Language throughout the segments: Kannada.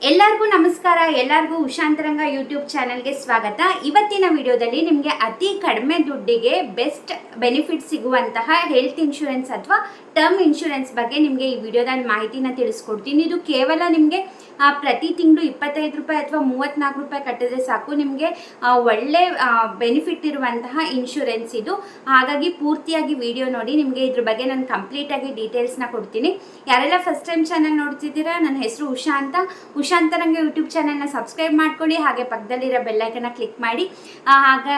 ಎಲ್ಲರಿಗೂ ನಮಸ್ಕಾರ. ಎಲ್ಲರಿಗೂ ಉಷಾಂತರಂಗ ಯೂಟ್ಯೂಬ್ ಚಾನೆಲ್ಗೆ ಸ್ವಾಗತ. ಇವತ್ತಿನ ವಿಡಿಯೋದಲ್ಲಿ ನಿಮಗೆ ಅತಿ ಕಡಿಮೆ ದುಡ್ಡಿಗೆ ಬೆಸ್ಟ್ ಬೆನಿಫಿಟ್ ಸಿಗುವಂತಹ ಹೆಲ್ತ್ ಇನ್ಶೂರೆನ್ಸ್ ಅಥವಾ ಟರ್ಮ್ ಇನ್ಶೂರೆನ್ಸ್ ಬಗ್ಗೆ ನಿಮಗೆ ಈ ವಿಡಿಯೋದಲ್ಲಿ ಮಾಹಿತಿನ ತಿಳಿಸ್ಕೊಡ್ತೀನಿ. ಇದು ಕೇವಲ ನಿಮಗೆ ಪ್ರತಿ ತಿಂಗಳು 25 ರೂಪಾಯಿ ಅಥವಾ 34 ರೂಪಾಯಿ ಕಟ್ಟಿದ್ರೆ ಸಾಕು, ನಿಮಗೆ ಒಳ್ಳೆ ಬೆನಿಫಿಟ್ ಇರುವಂತಹ ಇನ್ಶೂರೆನ್ಸ್ ಇದು. ಹಾಗಾಗಿ ಪೂರ್ತಿಯಾಗಿ ವಿಡಿಯೋ ನೋಡಿ, ನಿಮಗೆ ಇದ್ರ ಬಗ್ಗೆ ನಾನು ಕಂಪ್ಲೀಟಾಗಿ ಡೀಟೇಲ್ಸ್ನ ಕೊಡ್ತೀನಿ. ಯಾರೆಲ್ಲ ಫಸ್ಟ್ ಟೈಮ್ ಚಾನಲ್ ನೋಡ್ತಿದ್ದೀರಾ, ನನ್ನ ಹೆಸರು ಉಷಾ ಅಂತ. ಉಷಾಂತರಂಗ ಯೂಟ್ಯೂಬ್ ಚಾನಲ್ನ ಸಬ್ಸ್ಕ್ರೈಬ್ ಮಾಡ್ಕೊಳ್ಳಿ, ಹಾಗೆ ಪಕ್ಕದಲ್ಲಿರೋ ಬೆಲ್ಲೈಕನ್ನ ಕ್ಲಿಕ್ ಮಾಡಿ. ಆಗ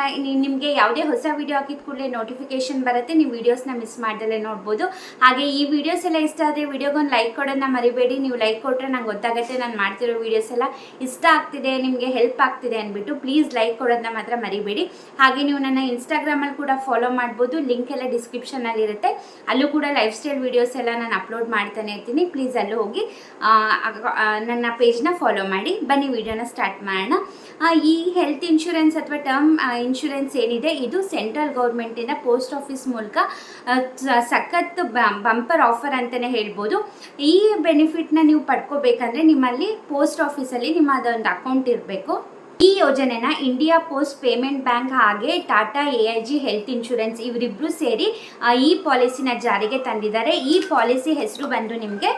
ನಿಮಗೆ ಯಾವುದೇ ಹೊಸ ವಿಡಿಯೋ ಹಾಕಿದ ಕೂಡಲೇ ನೋಟಿಫಿಕೇಶನ್ ಬರುತ್ತೆ, ನೀವು ವೀಡಿಯೋಸ್ನ ಮಿಸ್ ಮಾಡ್ದಲೇ ನೋಡ್ಬೋದು. ಹಾಗೆ ಈ ವಿಡಿಯೋಸ್ ಎಲ್ಲ ಇಷ್ಟ ಆದರೆ ವಿಡಿಯೋಗೊಂದು ಲೈಕ್ ಕೊಡೋದನ್ನ ಮರಿಬೇಡಿ. ನೀವು ಲೈಕ್ ಕೊಟ್ಟರೆ ನಂಗೆ ಗೊತ್ತಾಗುತ್ತೆ ನಾನು ಮಾಡ್ತಿರೋ ವೀಡಿಯೋಸ್ ಎಲ್ಲ ಇಷ್ಟ ಆಗ್ತಿದೆ, ನಿಮಗೆ ಹೆಲ್ಪ್ ಆಗ್ತಿದೆ ಅಂದ್ಬಿಟ್ಟು ಪ್ಲೀಸ್ ಲೈಕ್ ಕೊಡೋದನ್ನ ಮಾತ್ರ ಮರಿಬೇಡಿ. ಹಾಗೆ ನೀವು ನನ್ನ ಇನ್ಸ್ಟಾಗ್ರಾಮಲ್ಲಿ ಕೂಡ ಫಾಲೋ ಮಾಡ್ಬೋದು, ಲಿಂಕ್ ಎಲ್ಲ ಡಿಸ್ಕ್ರಿಪ್ಷನಲ್ಲಿ ಇರುತ್ತೆ. ಅಲ್ಲೂ ಕೂಡ ಲೈಫ್ ಸ್ಟೈಲ್ ವೀಡಿಯೋಸ್ ಎಲ್ಲ ನಾನು ಅಪ್ಲೋಡ್ ಮಾಡ್ತಾನೆ ಇರ್ತೀನಿ. ಪ್ಲೀಸ್ ಅಲ್ಲೂ ಹೋಗಿ ನನ್ನ ಪೇಜ್ನ ಫಾಲೋ ಮಾಡಿ. ಬನ್ನಿ ವಿಡಿಯೋನ ಸ್ಟಾರ್ಟ್ ಮಾಡೋಣ. ಈ ಹೆಲ್ತ್ ಇನ್ಶೂರೆನ್ಸ್ ಅಥವಾ ಟರ್ಮ್ ಇನ್ಶೂರೆನ್ಸ್ ಏನಿದೆ, ಇದು ಸೆಂಟ್ರಲ್ ಗೌರ್ಮೆಂಟಿಂದ ಪೋಸ್ಟ್ ಆಫೀಸ್ ಮೂಲಕ ಸಖತ್ ಬಂಪರ್ ಆಫರ್ ಅಂತಲೇ ಹೇಳ್ಬೋದು. ಈ ಬೆನಿಫಿಟ್ನ ನೀವು ಪಡ್ಕೋಬೇಕಂದ್ರೆ ನಿಮ್ಮಲ್ಲಿ ಪೋಸ್ಟ್ ಆಫೀಸಲ್ಲಿ ನಿಮ್ಮ ಅದೊಂದು ಅಕೌಂಟ್ ಇರಬೇಕು. ಈ ಯೋಜನೆನ ಇಂಡಿಯಾ ಪೋಸ್ಟ್ ಪೇಮೆಂಟ್ ಬ್ಯಾಂಕ್ ಹಾಗೆ ಟಾಟಾ AIG ಹೆಲ್ತ್ ಇನ್ಶೂರೆನ್ಸ್ ಇವರಿಬ್ಬರು ಸೇರಿ ಈ ಪಾಲಿಸಿನ ಜಾರಿಗೆ ತಂದಿದ್ದಾರೆ. ಈ ಪಾಲಿಸಿ ಹೆಸರು ಬಂದು ನಿಮಗೆ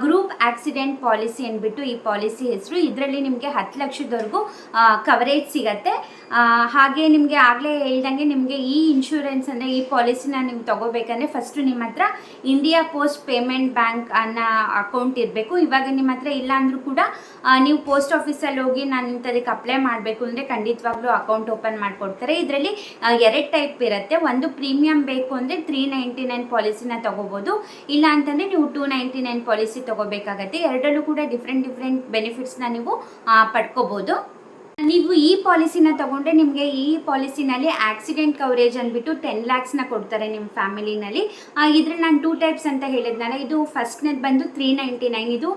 ಗ್ರೂಪ್ ಆಕ್ಸಿಡೆಂಟ್ ಪಾಲಿಸಿ ಅಂದ್ಬಿಟ್ಟು ಈ ಪಾಲಿಸಿ ಹೆಸರು. ಇದರಲ್ಲಿ ನಿಮಗೆ 10 ಲಕ್ಷದವರೆಗೂ ಕವರೇಜ್ ಸಿಗತ್ತೆ. ಹಾಗೆ ನಿಮಗೆ ಆಗಲೇ ಹೇಳ್ದಂಗೆ ನಿಮಗೆ ಈ ಇನ್ಶೂರೆನ್ಸ್ ಅಂದರೆ ಈ ಪಾಲಿಸಿನ ನೀವು ತೊಗೋಬೇಕಂದ್ರೆ ಫಸ್ಟು ನಿಮ್ಮ ಹತ್ರ ಇಂಡಿಯಾ ಪೋಸ್ಟ್ ಪೇಮೆಂಟ್ ಬ್ಯಾಂಕ್ ಅನ್ನೋ ಅಕೌಂಟ್ ಇರಬೇಕು. ಇವಾಗ ನಿಮ್ಮ ಹತ್ರ ಇಲ್ಲ ಅಂದರೂ ಕೂಡ ನೀವು ಪೋಸ್ಟ್ ಆಫೀಸಲ್ಲಿ ಹೋಗಿ ನಾನು ಇಂಥದಕ್ಕೆ ಅಪ್ಲೈ ಮಾಡಬೇಕು ಅಂದರೆ ಖಂಡಿತವಾಗ್ಲೂ ಅಕೌಂಟ್ ಓಪನ್ ಮಾಡಿಕೊಡ್ತಾರೆ. ಇದರಲ್ಲಿ 2 ಟೈಪ್ ಇರುತ್ತೆ. ಒಂದು ಪ್ರೀಮಿಯಂ ಬೇಕು ಅಂದರೆ 399 ಪಾಲಿಸಿನ ತೊಗೋಬೋದು, ಇಲ್ಲ ಅಂತಂದರೆ ನೀವು 299 ಪಾಲಿಸಿ ತೊಗೋಬೇಕಾಗತ್ತೆ. ಎರಡರಲ್ಲೂ ಕೂಡ ಡಿಫ್ರೆಂಟ್ ಬೆನಿಫಿಟ್ಸ್ನ ನೀವು ಪಡ್ಕೋಬೋದು. ನೀವು ಈ ಪಾಲಿಸಿನ ತೊಗೊಂಡ್ರೆ ನಿಮಗೆ ಈ ಪಾಲಿಸಿನಲ್ಲಿ ಆಕ್ಸಿಡೆಂಟ್ ಕವರೇಜ್ ಅಂದ್ಬಿಟ್ಟು 10 ಲ್ಯಾಕ್ಸ್ನ ಕೊಡ್ತಾರೆ ನಿಮ್ಮ ಫ್ಯಾಮಿಲಿನಲ್ಲಿ. ಇದ್ರಲ್ಲಿ ನಾನು 2 ಟೈಪ್ಸ್ ಅಂತ ಹೇಳಿದ್ನಲ್ಲ, ಇದು ಫಸ್ಟ್ನೇದು ಬಂದು 399. ಇದು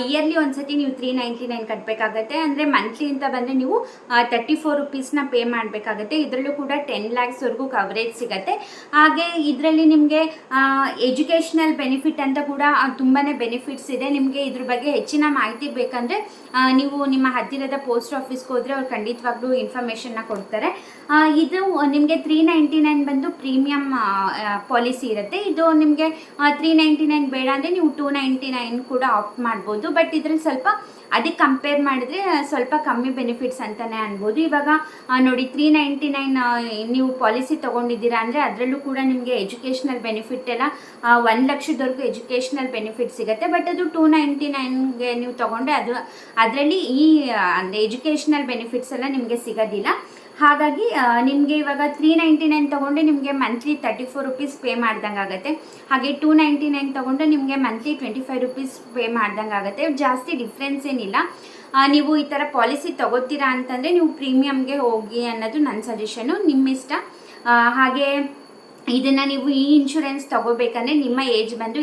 ಇಯರ್ಲಿ ಒಂದ್ಸತಿ ನೀವು 399 ಕಟ್ಟಬೇಕಾಗತ್ತೆ. ಅಂದರೆ ಮಂತ್ಲಿ ಅಂತ ಬಂದರೆ ನೀವು 34 ರುಪೀಸ್ನ ಪೇ ಮಾಡಬೇಕಾಗತ್ತೆ. ಇದರಲ್ಲೂ ಕೂಡ 10 ಲ್ಯಾಕ್ಸ್ವರೆಗೂ ಕವರೇಜ್ ಸಿಗುತ್ತೆ. ಹಾಗೆ ಇದರಲ್ಲಿ ನಿಮಗೆ ಎಜುಕೇಷ್ನಲ್ ಬೆನಿಫಿಟ್ ಅಂತ ಕೂಡ ತುಂಬಾ ಬೆನಿಫಿಟ್ಸ್ ಇದೆ. ನಿಮಗೆ ಇದ್ರ ಬಗ್ಗೆ ಹೆಚ್ಚಿನ ಮಾಹಿತಿ ಬೇಕಂದರೆ ನೀವು ನಿಮ್ಮ ಹತ್ತಿರದ ಪೋಸ್ಟ್ ಆಫೀಸ್ಗೆ ಹೋದರೆ ಅವ್ರು ಖಂಡಿತವಾಗ್ಲೂ ಇನ್ಫಾರ್ಮೇಷನ್ನ ಕೊಡ್ತಾರೆ. ಇದು ನಿಮಗೆ 399 ಬಂದು ಪ್ರೀಮಿಯಮ್ ಪಾಲಿಸಿ ಇರುತ್ತೆ. ಇದು ನಿಮಗೆ 399 ಬೇಡ ಅಂದರೆ ನೀವು 299 ಕೂಡ ಆಪ್ಟ್ ಮಾಡ್ಬೋದು. ಬಟ್ ಇದರಲ್ಲಿ ಸ್ವಲ್ಪ ಅದಕ್ಕೆ ಕಂಪೇರ್ ಮಾಡಿದರೆ ಸ್ವಲ್ಪ ಕಮ್ಮಿ ಬೆನಿಫಿಟ್ಸ್ ಅಂತಲೇ ಅನ್ಬೋದು. ಇವಾಗ ನೋಡಿ 399 ನೀವು ಪಾಲಿಸಿ ತೊಗೊಂಡಿದ್ದೀರಾ ಅಂದರೆ ಅದರಲ್ಲೂ ಕೂಡ ನಿಮಗೆ ಎಜುಕೇಷ್ನಲ್ ಬೆನಿಫಿಟ್ ಎಲ್ಲ 1 ಲಕ್ಷದವರೆಗೂ ಎಜುಕೇಷ್ನಲ್ ಬೆನಿಫಿಟ್ ಸಿಗುತ್ತೆ. ಬಟ್ ಅದು 299ಗೆ ನೀವು ತೊಗೊಂಡ್ರೆ ಅದರಲ್ಲಿ ಈ ಎಜುಕೇಷ್ನಲ್ ಬೆನಿಫಿಟ್ಸ್ ಎಲ್ಲ ನಿಮಗೆ ಸಿಗೋದಿಲ್ಲ. ಹಾಗಾಗಿ ನಿಮಗೆ ಇವಾಗ 399 ತೊಗೊಂಡ್ರೆ ನಿಮಗೆ ಮಂತ್ಲಿ 34 ರುಪೀಸ್ ಪೇ ಮಾಡ್ದಂಗೆ ಆಗುತ್ತೆ. ಹಾಗೆ 299 ತೊಗೊಂಡ್ರೆ ನಿಮಗೆ ಮಂತ್ಲಿ 25 ರುಪೀಸ್ ಪೇ ಮಾಡ್ದಂಗೆ ಆಗುತ್ತೆ. ಜಾಸ್ತಿ ಡಿಫ್ರೆನ್ಸ್ ಏನಿಲ್ಲ. ನೀವು ಈ ಥರ ಪಾಲಿಸಿ ತೊಗೋತೀರಾ ಅಂತಂದರೆ ನೀವು ಪ್ರೀಮಿಯಮ್ಗೆ ಹೋಗಿ ಅನ್ನೋದು ನನ್ನ ಸಜೆಷನು, ನಿಮ್ಮ ಇಷ್ಟ. ಹಾಗೆ ಇದನ್ನು ನೀವು ಈ ಇನ್ಶೂರೆನ್ಸ್ ತೊಗೋಬೇಕಂದ್ರೆ ನಿಮ್ಮ ಏಜ್ ಬಂದು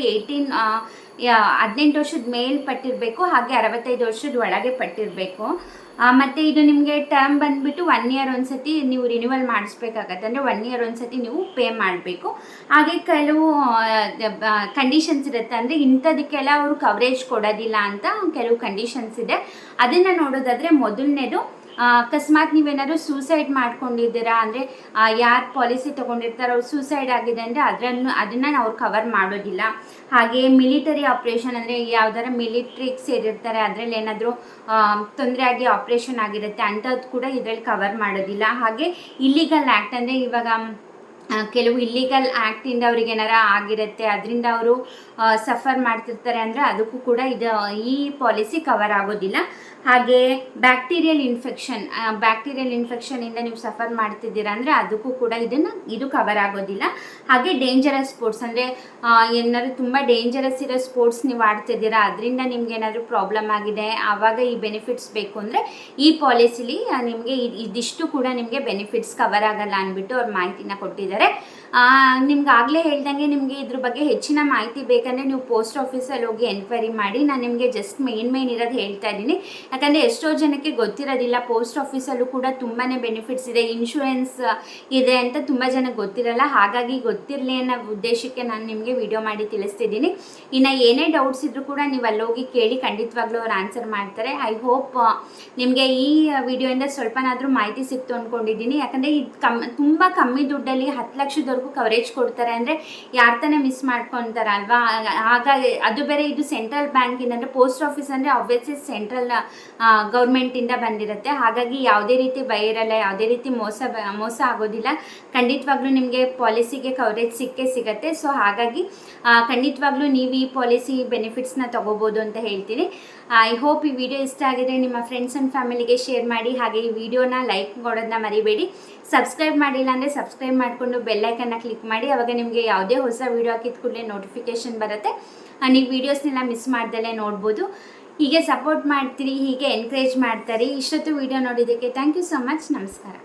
18 ವರ್ಷದ ಮೇಲ್ ಪಟ್ಟಿರಬೇಕು, ಹಾಗೆ 65 ವರ್ಷದ ಒಳಗೆ ಪಟ್ಟಿರಬೇಕು. ಮತ್ತು ಇದು ನಿಮಗೆ ಟರ್ಮ್ ಬಂದುಬಿಟ್ಟು 1 ಇಯರ್ ಒಂದ್ಸತಿ ನೀವು ರಿನ್ಯೂವಲ್ ಮಾಡಿಸ್ಬೇಕಾಗತ್ತೆ. ಅಂದರೆ 1 ಇಯರ್ ಒಂದ್ಸತಿ ನೀವು ಪೇ ಮಾಡಬೇಕು. ಹಾಗೆ ಕೆಲವು ಕಂಡೀಷನ್ಸ್ ಇರುತ್ತೆ. ಅಂದರೆ ಇಂಥದಕ್ಕೆಲ್ಲ ಅವರು ಕವರೇಜ್ ಕೊಡೋದಿಲ್ಲ ಅಂತ ಕೆಲವು ಕಂಡೀಷನ್ಸ್ ಇದೆ. ಅದನ್ನು ನೋಡೋದಾದರೆ ಮೊದಲನೇದು, ಅಕಸ್ಮಾತ್ ನೀವೇನಾದ್ರು ಸೂಸೈಡ್ ಮಾಡ್ಕೊಂಡಿದ್ದೀರಾ ಅಂದರೆ ಯಾರು ಪಾಲಿಸಿ ತೊಗೊಂಡಿರ್ತಾರೋ ಅವ್ರು ಸೂಸೈಡ್ ಆಗಿದೆ ಅಂದರೆ ಅದನ್ನು ಅವ್ರು ಕವರ್ ಮಾಡೋದಿಲ್ಲ. ಹಾಗೆ ಮಿಲಿಟರಿ ಆಪ್ರೇಷನ್ ಅಂದರೆ ಯಾವ್ದಾರ ಮಿಲಿಟ್ರಿಗೆ ಸೇರಿರ್ತಾರೆ, ಅದರಲ್ಲಿ ಏನಾದರೂ ತೊಂದರೆ ಆಗಿ ಆಪ್ರೇಷನ್ ಆಗಿರುತ್ತೆ ಅಂಥದ್ದು ಕೂಡ ಇದರಲ್ಲಿ ಕವರ್ ಮಾಡೋದಿಲ್ಲ. ಹಾಗೆ ಇಲ್ಲಿಗಲ್ ಆ್ಯಕ್ಟ್ ಅಂದರೆ ಇವಾಗ ಕೆಲವು ಇಲ್ಲಿಗಲ್ ಆ್ಯಕ್ಟಿಂದ ಅವ್ರಿಗೆ ಏನಾರ ಆಗಿರುತ್ತೆ, ಅದರಿಂದ ಅವರು ಸಫರ್ ಮಾಡ್ತಿರ್ತಾರೆ ಅಂದರೆ ಅದಕ್ಕೂ ಕೂಡ ಈ ಪಾಲಿಸಿ ಕವರ್ ಆಗೋದಿಲ್ಲ. ಹಾಗೆ ಬ್ಯಾಕ್ಟೀರಿಯಲ್ ಇನ್ಫೆಕ್ಷನಿಂದ ನೀವು ಸಫರ್ ಮಾಡ್ತಿದ್ದೀರಾ ಅಂದರೆ ಅದಕ್ಕೂ ಕೂಡ ಇದು ಕವರ್ ಆಗೋದಿಲ್ಲ. ಹಾಗೆ ಡೇಂಜರಸ್ ಸ್ಪೋರ್ಟ್ಸ್ ಅಂದರೆ ಏನಾದರೂ ತುಂಬ ಡೇಂಜರಸ್ ಇರೋ ಸ್ಪೋರ್ಟ್ಸ್ ನೀವು ಆಡ್ತಿದ್ದೀರಾ, ಅದರಿಂದ ನಿಮ್ಗೆ ಏನಾದರೂ ಪ್ರಾಬ್ಲಮ್ ಆಗಿದೆ, ಆವಾಗ ಈ ಬೆನಿಫಿಟ್ಸ್ ಬೇಕು ಅಂದರೆ ಈ ಪಾಲಿಸಿಲಿ ನಿಮಗೆ ಇದಿಷ್ಟು ಕೂಡ ನಿಮಗೆ ಬೆನಿಫಿಟ್ಸ್ ಕವರ್ ಆಗಲ್ಲ ಅಂದ್ಬಿಟ್ಟು ಅವ್ರು ಮಾಹಿತಿನ ಕೊಟ್ಟಿದ್ದಾರೆ. ನಿಮ್ಗೆ ಆಗಲೇ ಹೇಳ್ದಂಗೆ ನಿಮಗೆ ಇದ್ರ ಬಗ್ಗೆ ಹೆಚ್ಚಿನ ಮಾಹಿತಿ ಬೇಕಂದರೆ ನೀವು ಪೋಸ್ಟ್ ಆಫೀಸಲ್ಲಿ ಹೋಗಿ ಎನ್ಕ್ವೈರಿ ಮಾಡಿ. ನಾನು ನಿಮಗೆ ಜಸ್ಟ್ ಮೇನ್ ಇರೋದು ಹೇಳ್ತಾ ಇದ್ದೀನಿ. ಯಾಕಂದರೆ ಎಷ್ಟೋ ಜನಕ್ಕೆ ಗೊತ್ತಿರೋದಿಲ್ಲ, ಪೋಸ್ಟ್ ಆಫೀಸಲ್ಲೂ ಕೂಡ ತುಂಬಾ ಬೆನಿಫಿಟ್ಸ್ ಇದೆ, ಇನ್ಶೂರೆನ್ಸ್ ಇದೆ ಅಂತ ತುಂಬ ಜನಕ್ಕೆ ಗೊತ್ತಿರಲ್ಲ. ಹಾಗಾಗಿ ಗೊತ್ತಿರಲಿ ಅನ್ನೋ ಉದ್ದೇಶಕ್ಕೆ ನಾನು ನಿಮಗೆ ವಿಡಿಯೋ ಮಾಡಿ ತಿಳಿಸ್ತಿದ್ದೀನಿ. ಇನ್ನು ಏನೇ ಡೌಟ್ಸ್ ಇದ್ದರೂ ಕೂಡ ನೀವು ಅಲ್ಲೋಗಿ ಕೇಳಿ, ಖಂಡಿತವಾಗ್ಲೂ ಅವ್ರು ಆನ್ಸರ್ ಮಾಡ್ತಾರೆ. ಐ ಹೋಪ್ ನಿಮಗೆ ಈ ವಿಡಿಯೋಯಿಂದ ಸ್ವಲ್ಪನಾದರೂ ಮಾಹಿತಿ ಸಿಕ್ತು ಅಂದ್ಕೊಂಡಿದ್ದೀನಿ. ಯಾಕಂದರೆ ಇದು ತುಂಬ ಕಮ್ಮಿ ದುಡ್ಡಲ್ಲಿ 10 ಲಕ್ಷದವರೆಗೂ ಕವರೇಜ್ ಕೊಡ್ತಾರೆ ಅಂದರೆ ಯಾರು ತಾನೇ ಮಿಸ್ ಮಾಡ್ಕೊತಾರಲ್ವಾ. ಹಾಗಾಗಿ ಅದು ಬೇರೆ ಇದು ಸೆಂಟ್ರಲ್ ಬ್ಯಾಂಕಿಂದ, ಅಂದರೆ ಪೋಸ್ಟ್ ಆಫೀಸ್ ಅಂದರೆ ಆಬ್ವಿಯಸ್ಲಿ ಸೆಂಟ್ರಲ್ ಗೌರ್ಮೆಂಟಿಂದ ಬಂದಿರುತ್ತೆ. ಹಾಗಾಗಿ ಯಾವುದೇ ರೀತಿ ಭಯ ಇರಲ್ಲ, ಯಾವುದೇ ರೀತಿ ಮೋಸ ಆಗೋದಿಲ್ಲ. ಖಂಡಿತವಾಗ್ಲೂ ನಿಮಗೆ ಪಾಲಿಸಿಗೆ ಕವರೇಜ್ ಸಿಗುತ್ತೆ. ಸೊ ಹಾಗಾಗಿ ಖಂಡಿತವಾಗ್ಲೂ ನೀವು ಈ ಪಾಲಿಸಿ ಬೆನಿಫಿಟ್ಸ್ನ ತೊಗೋಬೋದು ಅಂತ ಹೇಳ್ತೀನಿ. ಐ ಹೋಪ್ ಈ ವಿಡಿಯೋ ಇಷ್ಟ ಆಗಿದ್ರೆ ನಿಮ್ಮ ಫ್ರೆಂಡ್ಸ್ ಆ್ಯಂಡ್ ಫ್ಯಾಮಿಲಿಗೆ ಶೇರ್ ಮಾಡಿ. ಹಾಗೆ ಈ ವಿಡಿಯೋನ ಲೈಕ್ ಕೊಡೋದನ್ನ ಮರಿಬೇಡಿ. ಸಬ್ಸ್ಕ್ರೈಬ್ ಮಾಡಿಲ್ಲ ಅಂದರೆ ಸಬ್ಸ್ಕ್ರೈಬ್ ಮಾಡಿಕೊಂಡು ಬೆಲ್ಲೈಕನ್ನ ಕ್ಲಿಕ್ ಮಾಡಿ. ಆವಾಗ ನಿಮಗೆ ಯಾವುದೇ ಹೊಸ ವೀಡಿಯೋ ಹಾಕಿದ ಕೂಡಲೇ ನೋಟಿಫಿಕೇಷನ್ ಬರುತ್ತೆ. ನೀವು ವೀಡಿಯೋಸ್ನೆಲ್ಲ ಮಿಸ್ ಮಾಡ್ದಲೇ ನೋಡ್ಬೋದು. ಹೀಗೆ ಸಪೋರ್ಟ್ ಮಾಡ್ತೀರಿ, ಹೀಗೆ ಎನ್ಕರೇಜ್ ಮಾಡ್ತಾರೆ. ಇಷ್ಟೊತ್ತು ವಿಡಿಯೋ ನೋಡಿದ್ದಕ್ಕೆ ಥ್ಯಾಂಕ್ ಯು ಸೊ ಮಚ್. ನಮಸ್ಕಾರ.